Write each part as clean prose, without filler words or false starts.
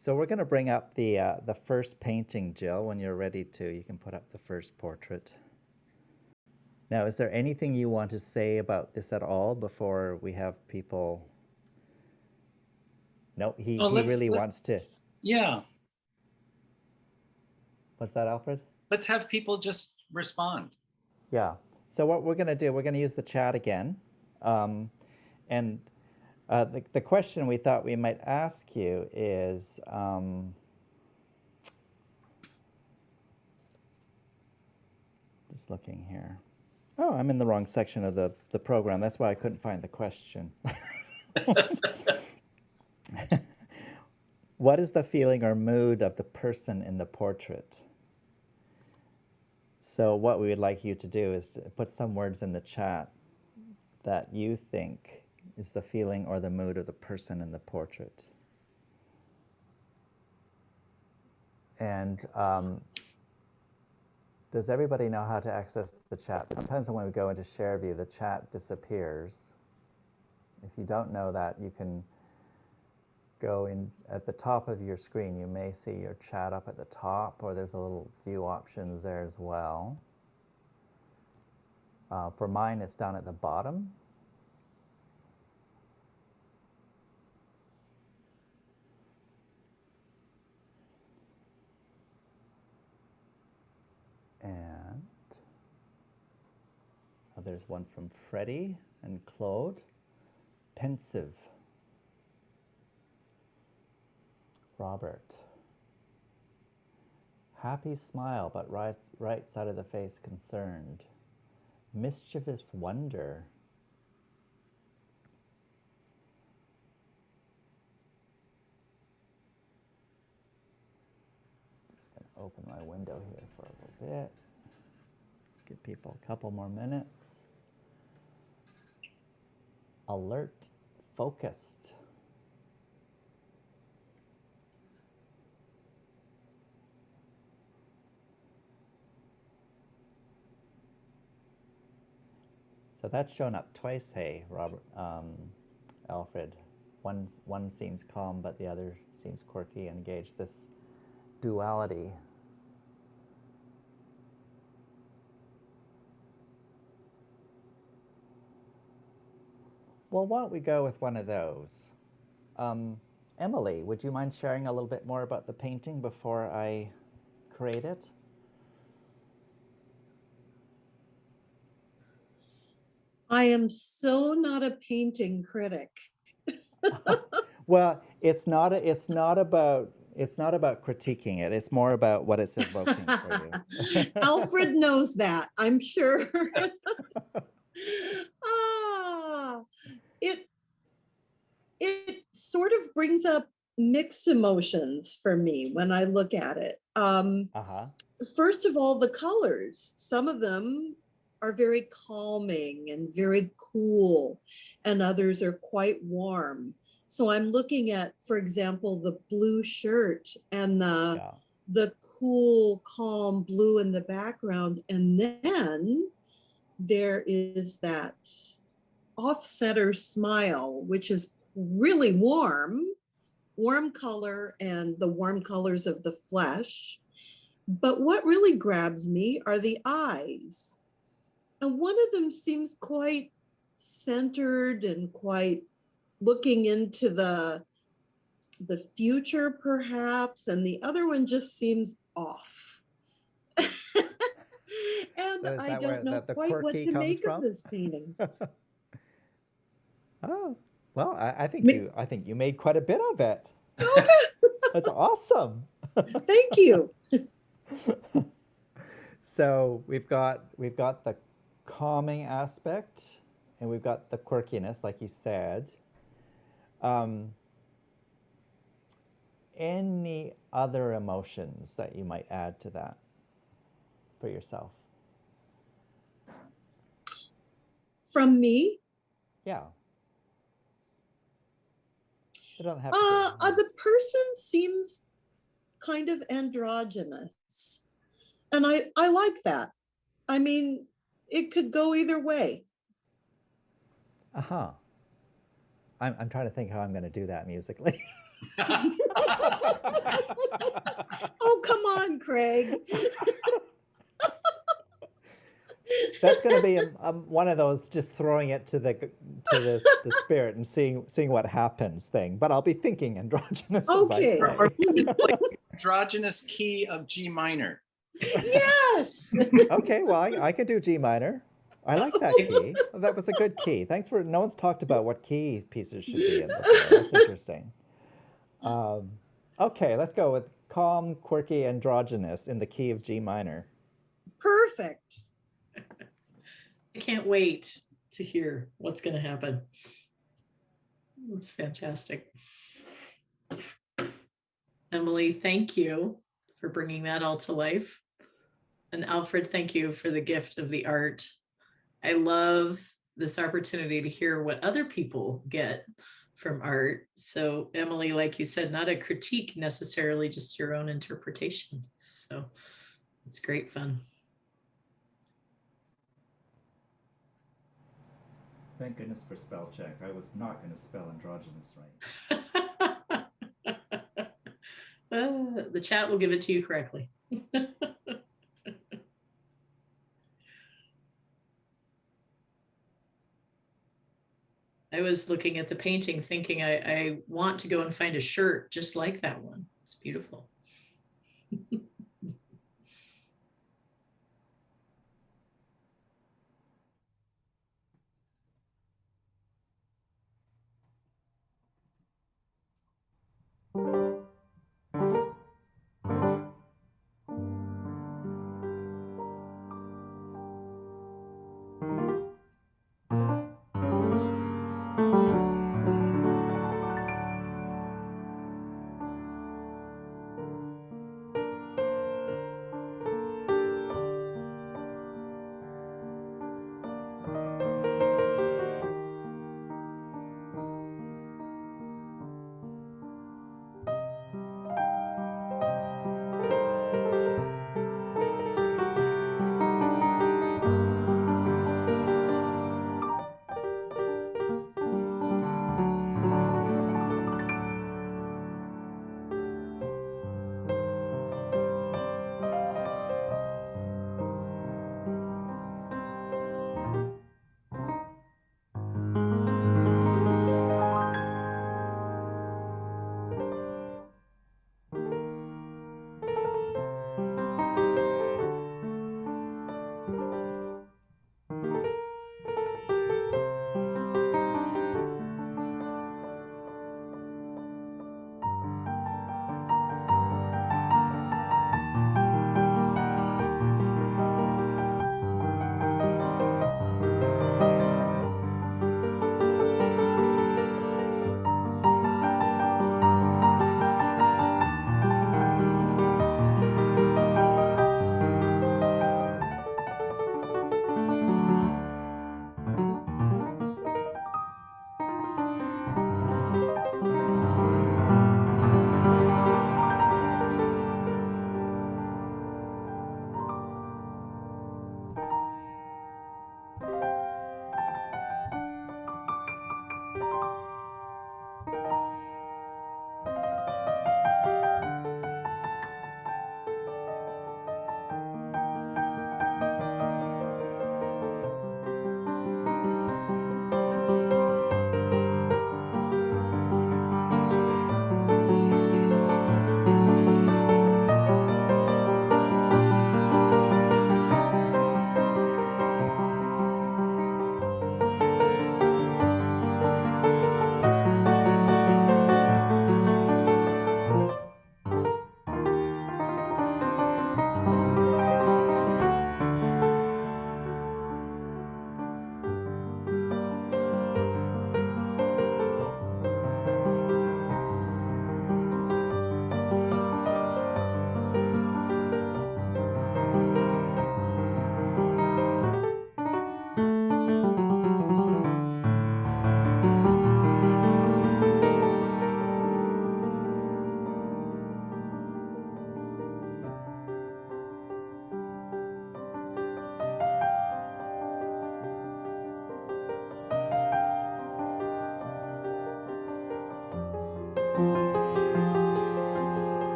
So we're going to bring up the first painting, Jill. When you're ready to, you can put up the first portrait. Now, is there anything you want to say about this at all before we have people? No, Oh, he really let's wants to. yeah, What's that, Alfred? let's have people just respond. Yeah. So what we're going to do, we're going to use the chat again. Um, and the question we thought we might ask you is, just looking here. Oh, I'm in the wrong section of the program. That's why I couldn't find the question. What is the feeling or mood of the person in the portrait? So what we would like you to do is to put some words in the chat that you think is the feeling or the mood of the person in the portrait. And does everybody know how to access the chat? Sometimes when we go into share view, the chat disappears. If you don't know that, you can go in at the top of your screen. You may see your chat up at the top, or there's a little view options there as well. For mine, it's down at the bottom. And there's one from Freddie and Claude. Pensive. Robert. Happy smile, but right side of the face concerned. Mischievous wonder. Just going to open my window here for a little bit. Give people a couple more minutes. Alert, focused. So that's shown up twice, hey, Robert, Alfred. One seems calm, but the other seems quirky and engaged. This duality. Well, why don't we go with one of those? Emily, would you mind sharing a little bit more about the painting before I create it? I am so not a painting critic. Well, it's not about critiquing it. It's more about what it's evoking for you. Alfred knows that, I'm sure. It sort of brings up mixed emotions for me when I look at it. First of all, the colors. Some of them are very calming and very cool, and others are quite warm. So I'm looking at, for example, the blue shirt and the cool, calm blue in the background. And then there is that off-center smile, which is really warm color and the warm colors of the flesh. But what really grabs me are the eyes. And one of them seems quite centered and quite looking into the future, perhaps, and the other one just seems off. And So I don't know quite what to make of this painting. Oh, well, I think you made quite a bit of it. Okay. That's awesome. Thank you. So we've got the calming aspect, and we've got the quirkiness, like you said. Any other emotions that you might add to that for yourself? From me? Yeah. You don't have to be. The person seems kind of androgynous. And I like that. I mean, it could go either way. I'm trying to think how I'm going to do that musically. Oh, come on, Craig. That's going to be one of those just throwing it to the spirit and seeing what happens thing. But I'll be thinking androgynous Okay. as I play. Androgynous key of G minor. Yes. Okay, well, I can do G minor. I like that key. That was a good key. Thanks for. No one's talked about what key pieces should be in before. That's interesting. Okay, let's go with calm, quirky, androgynous in the key of G minor. Perfect. I can't wait to hear what's going to happen. It's fantastic. Emily, thank you for bringing that all to life. And Alfred, thank you for the gift of the art. I love this opportunity to hear what other people get from art. So Emily, like you said, not a critique necessarily, just your own interpretation. So it's great fun. Thank goodness for spell check. I was not going to spell androgynous right. The chat will give it to you correctly. I was looking at the painting thinking I want to go and find a shirt just like that one. It's beautiful.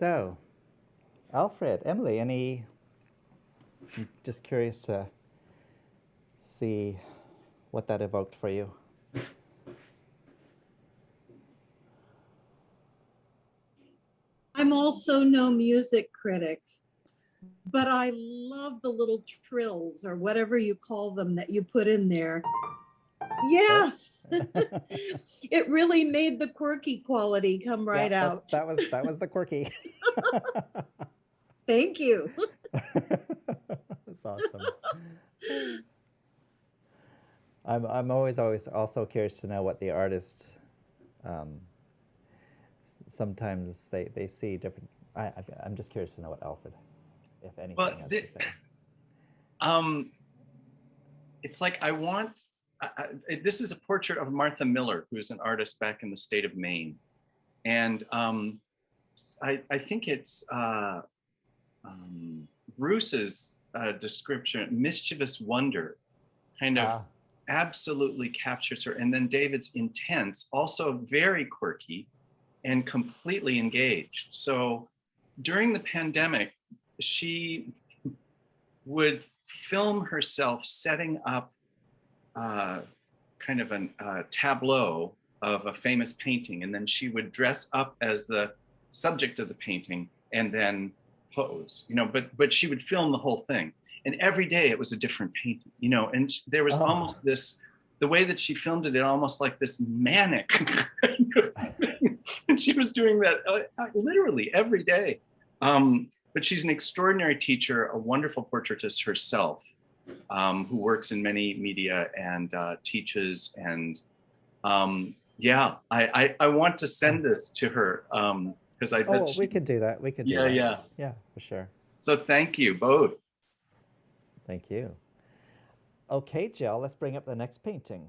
So, Alfred, Emily, I'm just curious to see what that evoked for you. I'm also no music critic, but I love the little trills or whatever you call them that you put in there. Yes, it really made the quirky quality come right out. That was the quirky. Thank you. That's awesome. I'm always also curious to know what the artist. Sometimes they see different. I'm just curious to know what Alfred, if anything, has to say. It's like I want. This is a portrait of Martha Miller, who's an artist back in the state of Maine, and I think it's Bruce's description, mischievous wonder, kind of absolutely captures her, and then David's intense, also very quirky, and completely engaged. So during the pandemic, she would film herself setting up kind of a tableau of a famous painting, and then she would dress up as the subject of the painting and then pose, but she would film the whole thing, and every day it was a different painting, and there was almost this, the way that she filmed it, almost like this manic kind of thing. And she was doing that literally every day. But she's an extraordinary teacher, a wonderful portraitist herself, who works in many media and teaches. And I want to send this to her because I bet we could do that. We could do that. Yeah, for sure. So thank you both. Thank you. Okay, Jill, let's bring up the next painting.